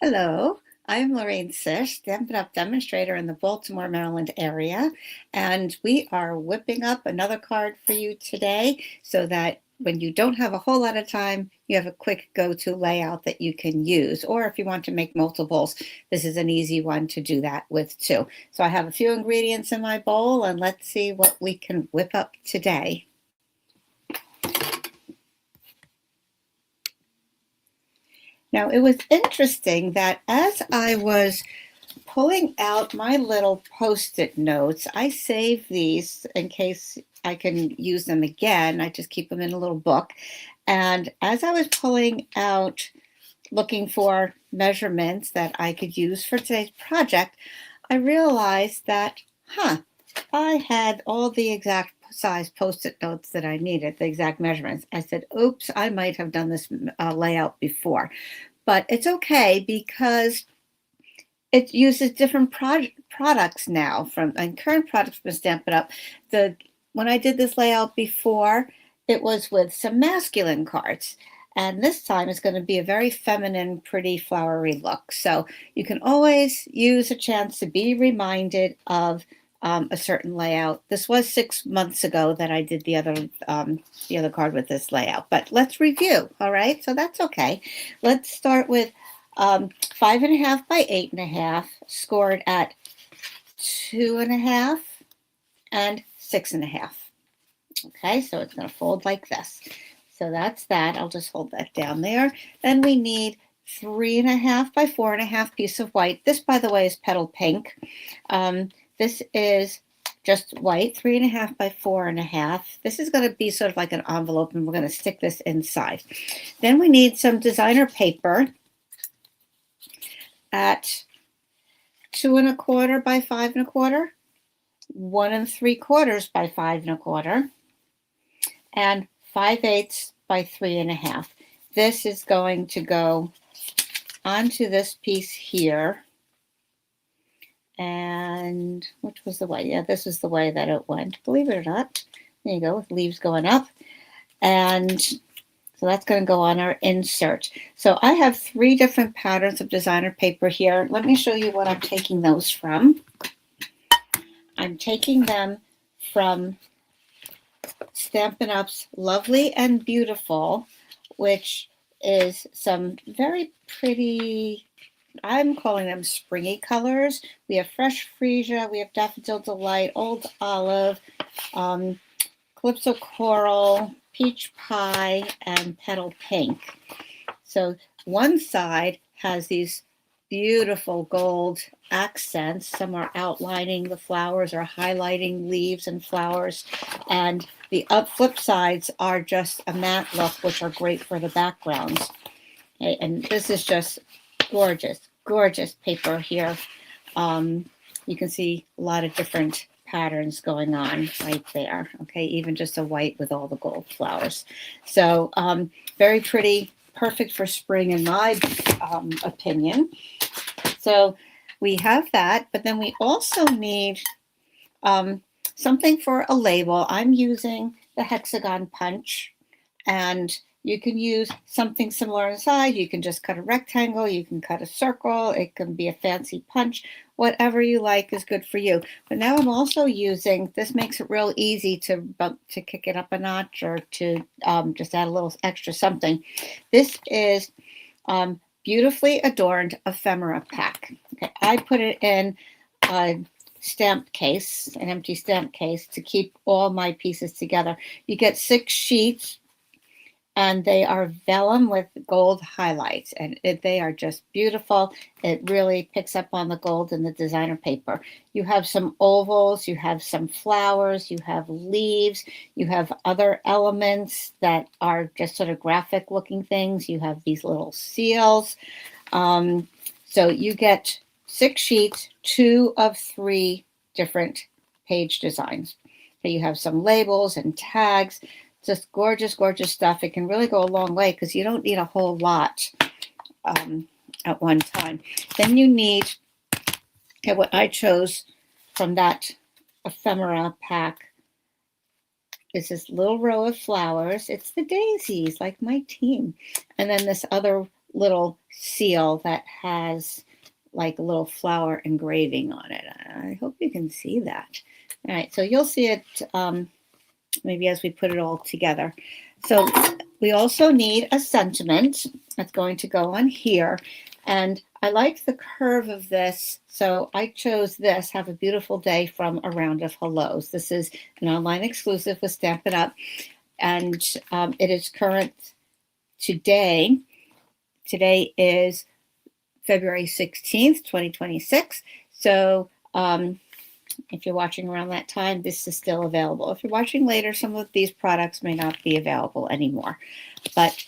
Hello, I'm Lorraine Sish, Stampin' Up demonstrator in the Baltimore, Maryland area, and we are whipping up another card for you today so that when you don't have a whole lot of time, you have a quick go-to layout that you can use. Or if you want to make multiples, this is an easy one to do that with too. So I have a few ingredients in my bowl, and let's see what we can whip up today. Now, it was interesting that as I was pulling out my little Post-it notes, I save these in case I can use them again. I just keep them in a little book. And as I was pulling out, looking for measurements that I could use for today's project, I realized that, I had all the exact size Post-it notes that I needed, the exact measurements. I said, oops, I might have done this layout before. But it's okay because it uses different products now and current products from Stampin' Up. When I did this layout before, it was with some masculine cards. And this time it's going to be a very feminine, pretty, flowery look. So you can always use a chance to be reminded of a certain layout. This was 6 months ago that I did the other card with this layout. But let's review, all right? So that's okay. Let's start with 5.5 by 8.5, scored at 2.5 and 6.5. Okay, so it's going to fold like this. So that's that. I'll just hold that down there. Then we need 3.5 by 4.5 piece of white. This, by the way, is petal pink. This is just white, 3.5 by 4.5. This is going to be sort of like an envelope, and we're going to stick this inside. Then we need some designer paper at 2.25 by 5.25, 1 3/4 by 5.25, and 5/8 by 3.5. This is going to go onto this piece here. And which was the way? Yeah, this is the way that it went. Believe it or not. There you go, with leaves going up. And so that's going to go on our insert. So I have 3 different patterns of designer paper here. Let me show you what I'm taking those from. I'm taking them from Stampin' Up's Lovely and Beautiful, which is some very pretty, I'm calling them springy colors. We have Fresh Freesia, we have Daffodil Delight, Old Olive, Calypso Coral, Peach Pie, and Petal Pink. So one side has these beautiful gold accents. Some are outlining the flowers or highlighting leaves and flowers. And the flip sides are just a matte look, which are great for the backgrounds. Okay, and this is just gorgeous, gorgeous paper here. You can see a lot of different patterns going on right there. Okay, even just a white with all the gold flowers. So very pretty, perfect for spring in my opinion. So we have that, but then we also need something for a label. I'm using the hexagon punch, and you can use something similar inside. You can just cut a rectangle, you can cut a circle, it can be a fancy punch, whatever you like is good for you. But now I'm also using, this makes it real easy to kick it up a notch or to just add a little extra something. This is Beautifully Adorned Ephemera Pack. Okay, I put it in a stamp case, an empty stamp case, to keep all my pieces together. You get 6 sheets, and they are vellum with gold highlights, and they are just beautiful. It really picks up on the gold in the designer paper. You have some ovals, you have some flowers, you have leaves, you have other elements that are just sort of graphic looking things. You have these little seals. So you get 6 sheets, 2 of 3 different page designs. So you have some labels and tags. Just gorgeous, gorgeous stuff. It can really go a long way because you don't need a whole lot at one time. Then you need, what I chose from that ephemera pack is this little row of flowers. It's the daisies, like my team. And then this other little seal that has like a little flower engraving on it. I hope you can see that. All right, so you'll see it maybe as we put it all together. So we also need a sentiment that's going to go on here. And I like the curve of this, so I chose this, Have a Beautiful Day from A Round of Hellos. This is an online exclusive with Stampin' Up, and it is current today. Today is February 16th, 2026. So if you're watching around that time, this is still available. If you're watching later, some of these products may not be available anymore. But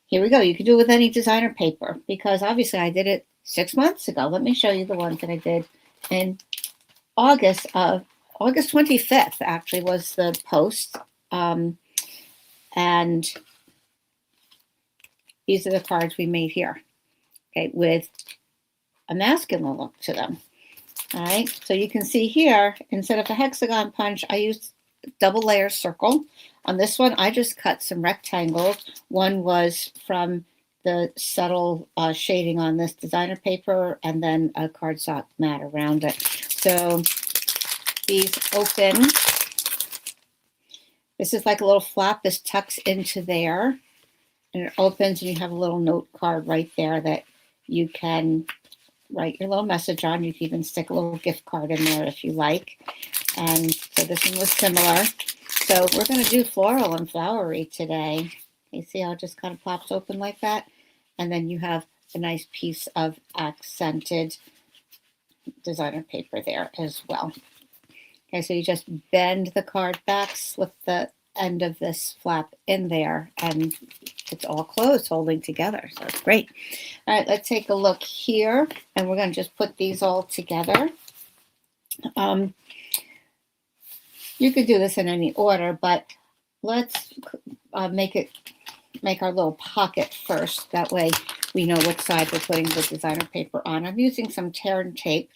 here we go. You can do it with any designer paper, because obviously I did it 6 months ago. Let me show you the ones that I did in August 25th, actually, was the post. And these are the cards we made here, okay, with a masculine look to them. All right, so you can see here, instead of a hexagon punch, I used double layer circle. On this one, I just cut some rectangles. One was from the subtle shading on this designer paper, and then a cardstock mat around it. So these open. This is like a little flap. This tucks into there, and it opens, and you have a little note card right there that you can write your little message on. You can even stick a little gift card in there if you like. And so this one was similar. So we're going to do floral and flowery today. You see how it just kind of pops open like that? And then you have a nice piece of accented designer paper there as well. Okay, so you just bend the card back, slip the end of this flap in there, and it's all closed, holding together. So it's great. All right, let's take a look here, and we're going to just put these all together. You could do this in any order, but let's make our little pocket first. That way we know which side we're putting the designer paper on. I'm using some tear and tape.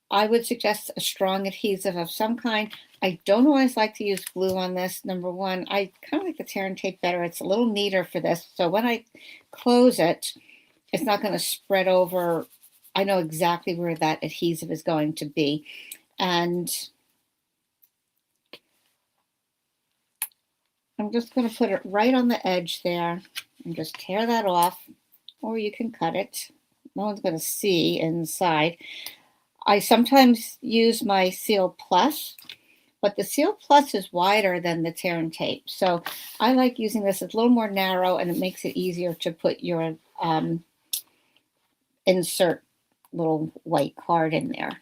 I would suggest a strong adhesive of some kind. I don't always like to use glue on this. Number one, I kind of like the tear and tape better. It's a little neater for this. So when I close it, it's not going to spread over. I know exactly where that adhesive is going to be. And I'm just going to put it right on the edge there and just tear that off, or you can cut it. No one's going to see inside. I sometimes use my Seal Plus, but the Seal Plus is wider than the tear and tape. So I like using this. It's a little more narrow, and it makes it easier to put your insert little white card in there.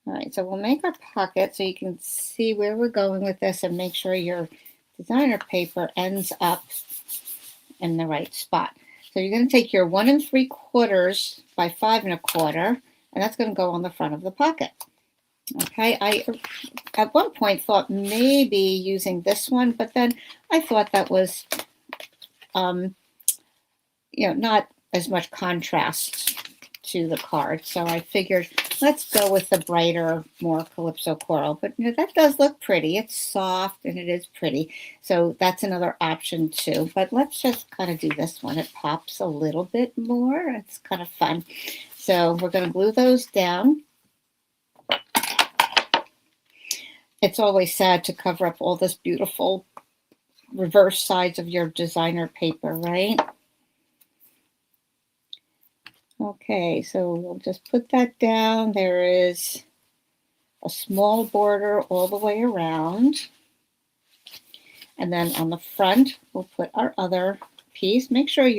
All right, so we'll make our pocket so you can see where we're going with this, and make sure your designer paper ends up in the right spot. So you're going to take your 1 3/4 by 5 1/4, and that's going to go on the front of the pocket. Okay, I at one point thought maybe using this one, but then I thought that was, not as much contrast to the card. So I figured let's go with the brighter, more Calypso coral. But that does look pretty. It's soft and it is pretty. So that's another option too. But let's just kind of do this one. It pops a little bit more. It's kind of fun. So we're going to glue those down. It's always sad to cover up all this beautiful reverse sides of your designer paper, right? Okay, so we'll just put that down. There is a small border all the way around. And then on the front, we'll put our other piece. Make sure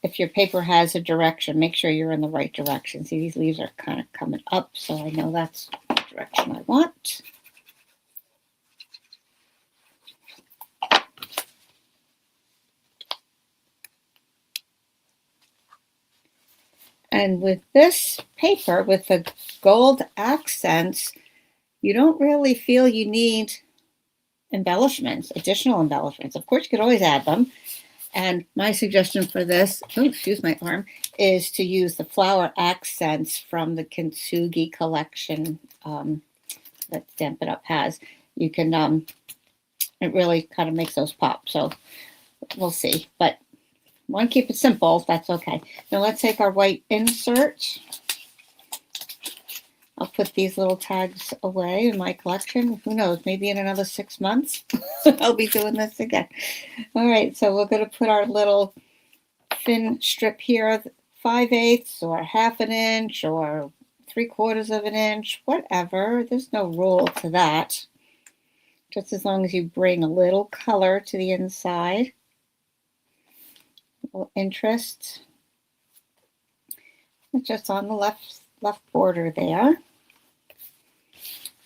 if your paper has a direction, make sure you're in the right direction. See, these leaves are kind of coming up, so I know that's the direction I want. And with this paper, with the gold accents, you don't really feel you need embellishments, additional embellishments. Of course, you could always add them. And my suggestion for this, excuse my arm, is to use the flower accents from the Kintsugi collection that Stampin' Up has. You can, it really kind of makes those pop. So we'll see. But want to keep it simple. That's okay. Now let's take our white insert. I'll put these little tags away in my collection. Who knows? Maybe in another 6 months, I'll be doing this again. All right, so we're going to put our little thin strip here, 5/8 or 1/2 inch or 3/4 of an inch, whatever. There's no rule to that. Just as long as you bring a little color to the inside, a little interest. Just on the left border there.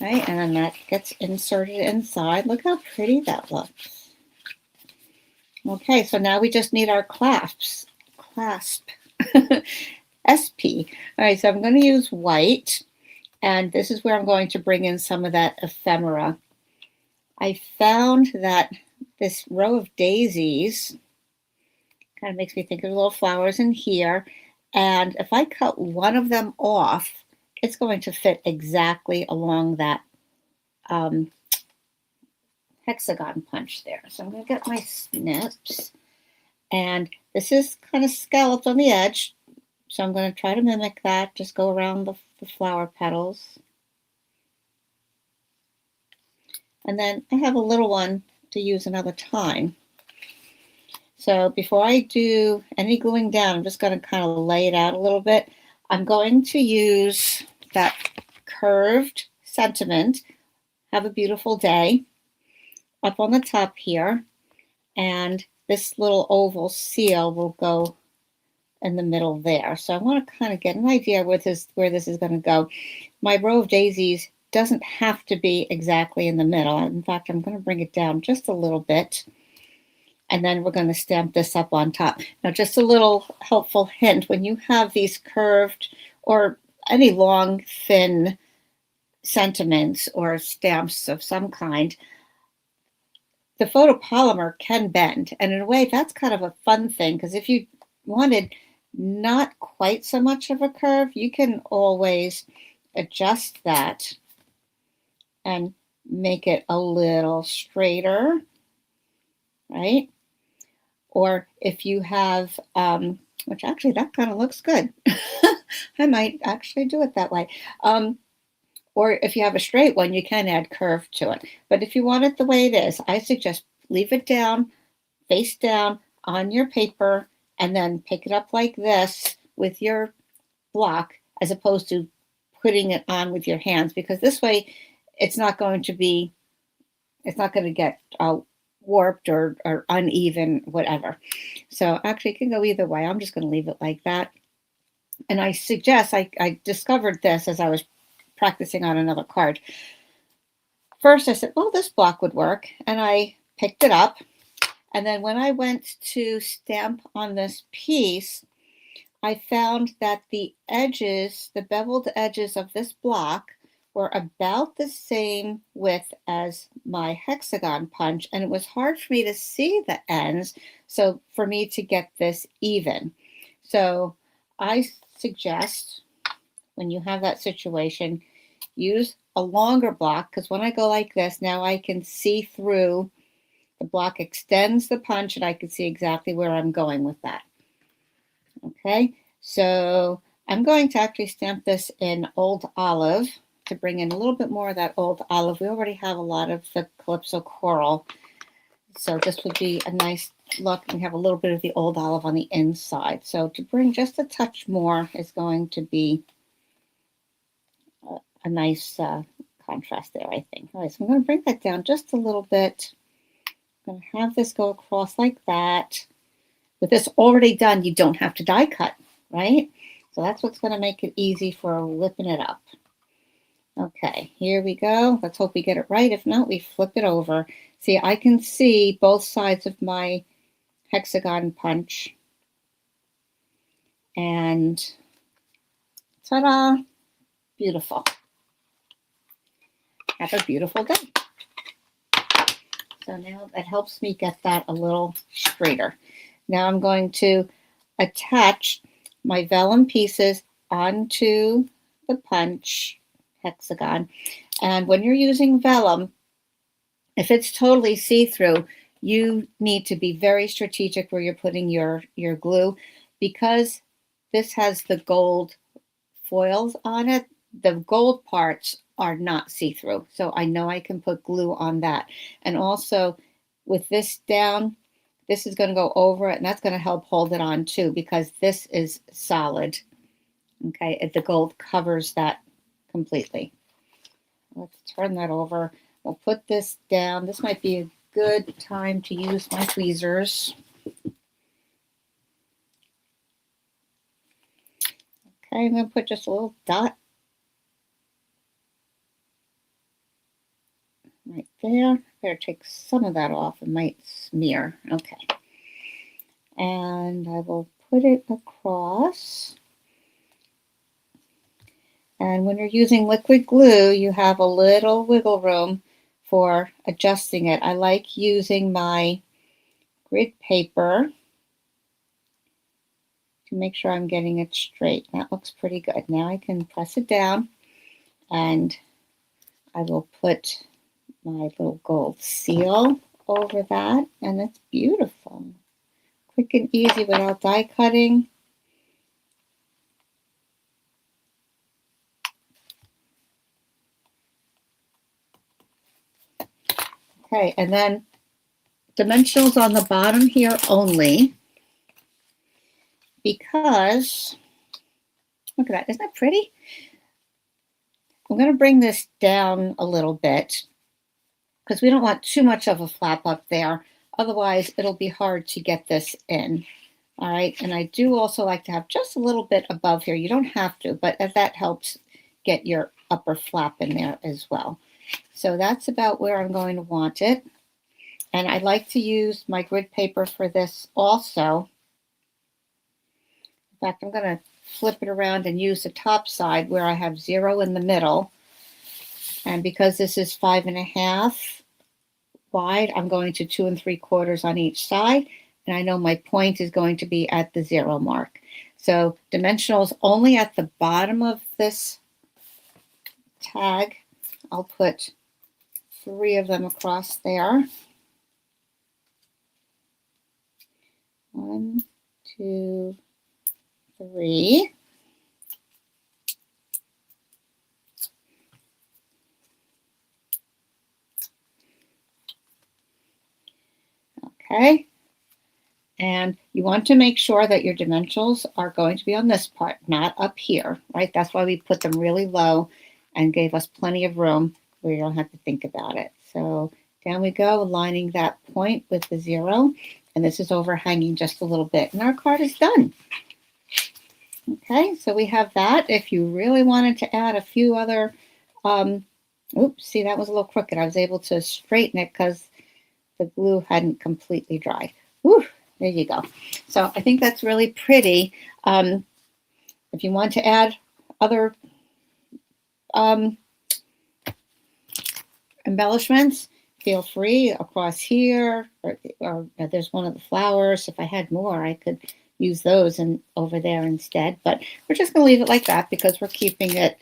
Right, and then that gets inserted inside. Look how pretty that looks. Okay, so now we just need our clasp. SP. All right, so I'm going to use white, and this is where I'm going to bring in some of that ephemera. I found that this row of daisies kind of makes me think of little flowers in here, and if I cut one of them off, it's going to fit exactly along that hexagon punch there. So I'm going to get my snips, and this is kind of scalloped on the edge, so I'm going to try to mimic that. Just go around the flower petals. And then I have a little one to use another time. So before I do any gluing down, I'm just going to kind of lay it out a little bit. I'm going to use that curved sentiment, have a beautiful day, up on the top here. And this little oval seal will go in the middle there. So I want to kind of get an idea where this is going to go. My row of daisies doesn't have to be exactly in the middle. In fact, I'm going to bring it down just a little bit. And then we're going to stamp this up on top. Now, just a little helpful hint, when you have these curved or any long, thin sentiments or stamps of some kind, the photopolymer can bend. And in a way, that's kind of a fun thing, because if you wanted not quite so much of a curve, you can always adjust that and make it a little straighter, right? Or if you have, which actually that kind of looks good. I might actually do it that way. Or if you have a straight one, you can add curve to it. But if you want it the way it is, I suggest leave it down, face down on your paper, and then pick it up like this with your block, as opposed to putting it on with your hands, because this way it's not going to get warped or uneven, whatever. So actually it can go either way. I'm just going to leave it like that. And I suggest, I discovered this as I was practicing on another card. First I said, well, this block would work. And I picked it up. And then when I went to stamp on this piece, I found that the edges, the beveled edges of this block were about the same width as my hexagon punch, and it was hard for me to see the ends, so for me to get this even. So I suggest, when you have that situation, use a longer block, because when I go like this, now I can see through. The block extends the punch, and I can see exactly where I'm going with that. Okay, so I'm going to actually stamp this in Old Olive to bring in a little bit more of that Old Olive. We already have a lot of the Calypso Coral, so this would be a nice look. We have a little bit of the Old Olive on the inside. So to bring just a touch more is going to be a nice contrast there, I think. All right, so I'm going to bring that down just a little bit. I'm going to have this go across like that. With this already done, you don't have to die cut, right? So that's what's going to make it easy for whipping it up. Okay, here we go. Let's hope we get it right. If not, we flip it over. See, I can see both sides of my hexagon punch. And ta-da! Beautiful. Have a beautiful day. So now that helps me get that a little straighter. Now I'm going to attach my vellum pieces onto the punch hexagon. And when you're using vellum, If it's totally see-through, you need to be very strategic where you're putting your glue, because this has the gold foils on it. The gold parts are not see-through, so I know I can put glue on that. And also with this down, this is going to go over it, and that's going to help hold it on too, because this is solid. Okay, the gold covers that completely. Let's turn that over. We'll put this down. This might be a good time to use my tweezers. Okay, I'm going to put just a little dot right there. Better take some of that off. It might smear. Okay. And I will put it across. And when you're using liquid glue, you have a little wiggle room for adjusting it. I like using my grid paper to make sure I'm getting it straight. That looks pretty good. Now I can press it down, and I will put my little gold seal over that, and it's beautiful. Quick and easy without die cutting. Okay, and then dimensionals on the bottom here only, because, look at that, isn't that pretty? I'm going to bring this down a little bit because we don't want too much of a flap up there. Otherwise, it'll be hard to get this in. All right, and I do also like to have just a little bit above here. You don't have to, but that helps get your upper flap in there as well. So that's about where I'm going to want it. And I like to use my grid paper for this also. In fact, I'm going to flip it around and use the top side where I have 0 in the middle. And because this is 5.5 wide, I'm going to 2 3/4 on each side. And I know my point is going to be at the 0 mark. So dimensionals only at the bottom of this tag. I'll put 3 of them across there. 1, 2, 3. Okay. And you want to make sure that your dimensionals are going to be on this part, not up here, right? That's why we put them really low and gave us plenty of room where you don't have to think about it. So down we go, aligning that point with the 0. And this is overhanging just a little bit. And our card is done. Okay, so we have that. If you really wanted to add a few other, oops, see, that was a little crooked. I was able to straighten it because the glue hadn't completely dried. Whew, there you go. So I think that's really pretty. If you want to add other embellishments, feel free across here, or there's one of the flowers. If I had more, I could use those and over there instead. But we're just going to leave it like that because we're keeping it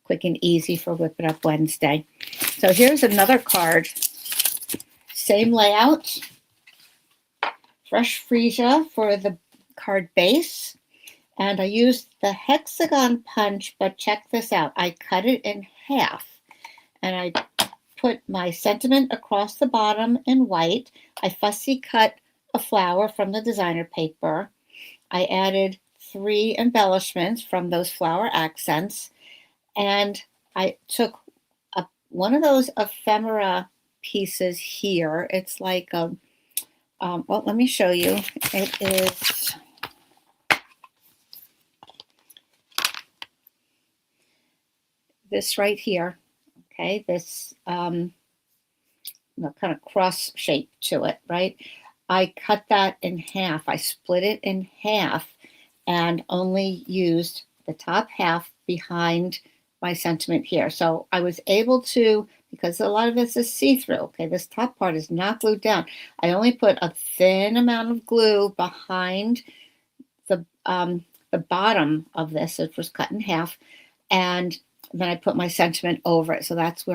quick and easy for Whip It Up Wednesday. So here's another card. Same layout. Fresh freesia for the card base. And I used the hexagon punch, but check this out. I cut it in half. And I put my sentiment across the bottom in white. I fussy cut a flower from the designer paper. I added 3 embellishments from those flower accents. And I took one of those ephemera pieces here. It's like a, well, let me show you. It is, this right here. Okay, this kind of cross shape to it, right? I cut that in half. I split it in half and only used the top half behind my sentiment here. So I was able to, because a lot of this is see-through, okay, this top part is not glued down. I only put a thin amount of glue behind the bottom of this. It was cut in half. And then I put my sentiment over it. So that's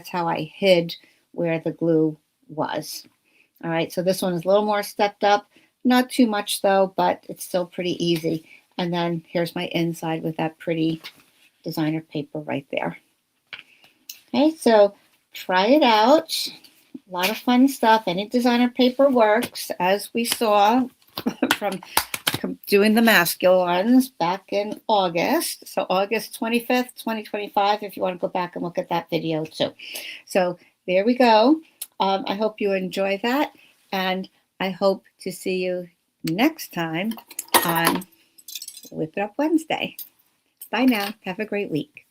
how I hid where the glue was. All right, so this one is a little more stepped up. Not too much though, but it's still pretty easy. And then here's my inside with that pretty designer paper right there. Okay, so try it out. A lot of fun stuff. Any designer paper works, as we saw from doing the masculines back in August. So August 25th, 2025, if you want to go back and look at that video too. So there we go. I hope you enjoy that, and I hope to see you next time on Whip It Up Wednesday. Bye now. Have a great week.